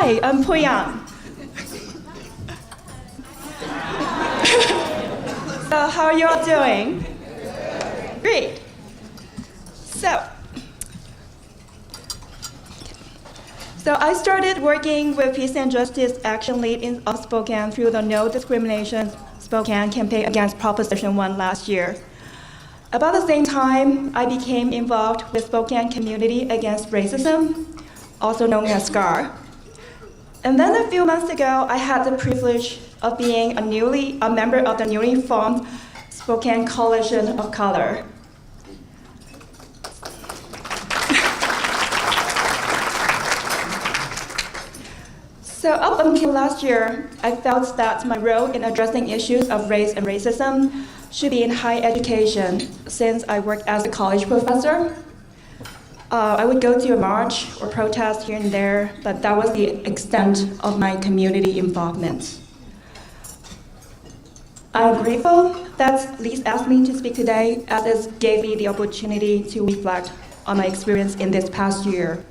Hi, I'm Pui-Yan. So how are you all doing? Great. So I started working with Peace and Justice Action Lead of Spokane through the No Discrimination Spokane campaign against Proposition 1 last year. About the same time, I became involved with Spokane Community Against Racism, also known as SCAR. And then a few months ago, I had the privilege of being a member of the newly formed Spokane Coalition of Color. So up until last year, I felt that my role in addressing issues of race and racism should be in higher education, since I worked as a college professor. I would go to a march or protest here and there, but that was the extent of my community involvement. I'm grateful that Lise asked me to speak today, as it gave me the opportunity to reflect on my experience in this past year.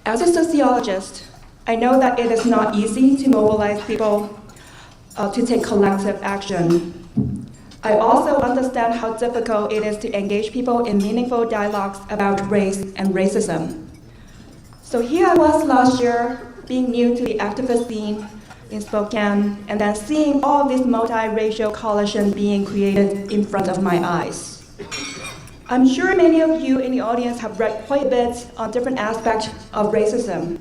As a sociologist, I know that it is not easy to mobilize people to take collective action. I also understand how difficult it is to engage people in meaningful dialogues about race and racism. So here I was last year, being new to the activist scene in Spokane, and then seeing all this multiracial coalition being created in front of my eyes. I'm sure many of you in the audience have read quite a bit on different aspects of racism.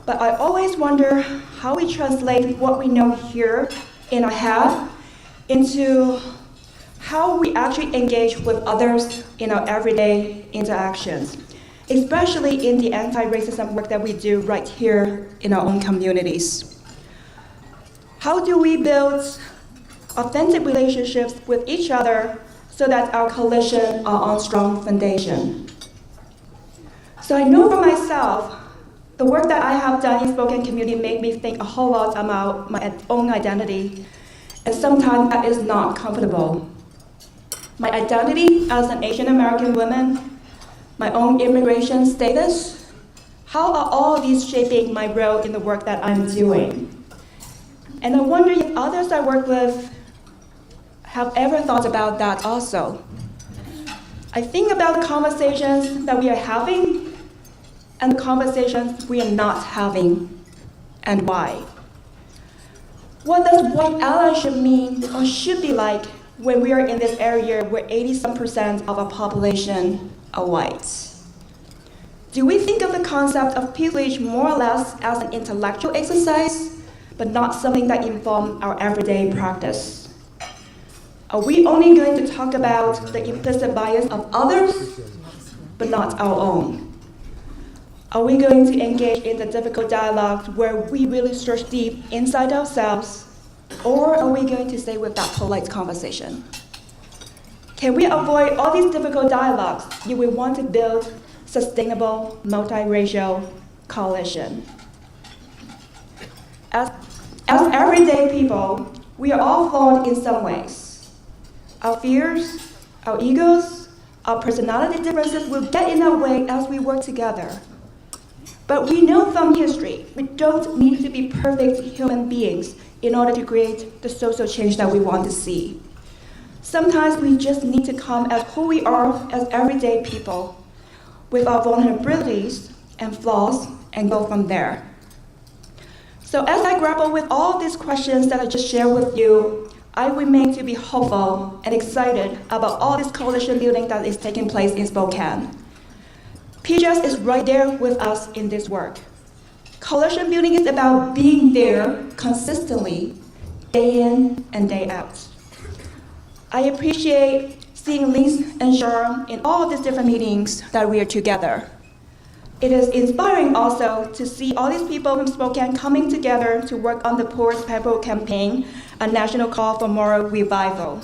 But I always wonder how we translate what we know here in our head into how we actually engage with others in our everyday interactions, especially in the anti-racism work that we do right here in our own communities. How do we build authentic relationships with each other so that our coalition are on strong foundation? So I know for myself, the work that I have done in Spokane community made me think a whole lot about my own identity, and sometimes that is not comfortable. My identity as an Asian American woman, my own immigration status, how are all these shaping my role in the work that I'm doing? And I wonder if others I work with have ever thought about that also. I think about the conversations that we are having and the conversations we are not having, and why. What does white allyship mean or should be like when we are in this area where 80% of our population are white? Do we think of the concept of privilege more or less as an intellectual exercise, but not something that informs our everyday practice? Are we only going to talk about the implicit bias of others, but not our own? Are we going to engage in the difficult dialogues where we really search deep inside ourselves, or are we going to stay with that polite conversation? Can we avoid all these difficult dialogues if we want to build sustainable multiracial coalition? As everyday people, we are all flawed in some ways. Our fears, our egos, our personality differences will get in our way as we work together. But we know from history, we don't need to be perfect human beings in order to create the social change that we want to see. Sometimes we just need to come as who we are as everyday people, with our vulnerabilities and flaws, and go from there. So as I grapple with all these questions that I just shared with you, I remain to be hopeful and excited about all this coalition building that is taking place in Spokane. PJS is right there with us in this work. Coalition building is about being there consistently, day in and day out. I appreciate seeing Lise and Sharon in all of these different meetings that we are together. It is inspiring also to see all these people from Spokane coming together to work on the Poor's Pebble campaign, a national call for moral revival.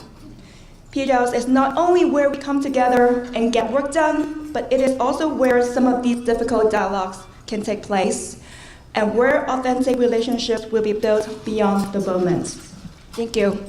PJS is not only where we come together and get work done, but it is also where some of these difficult dialogues can take place, and where authentic relationships will be built beyond the moment. Thank you.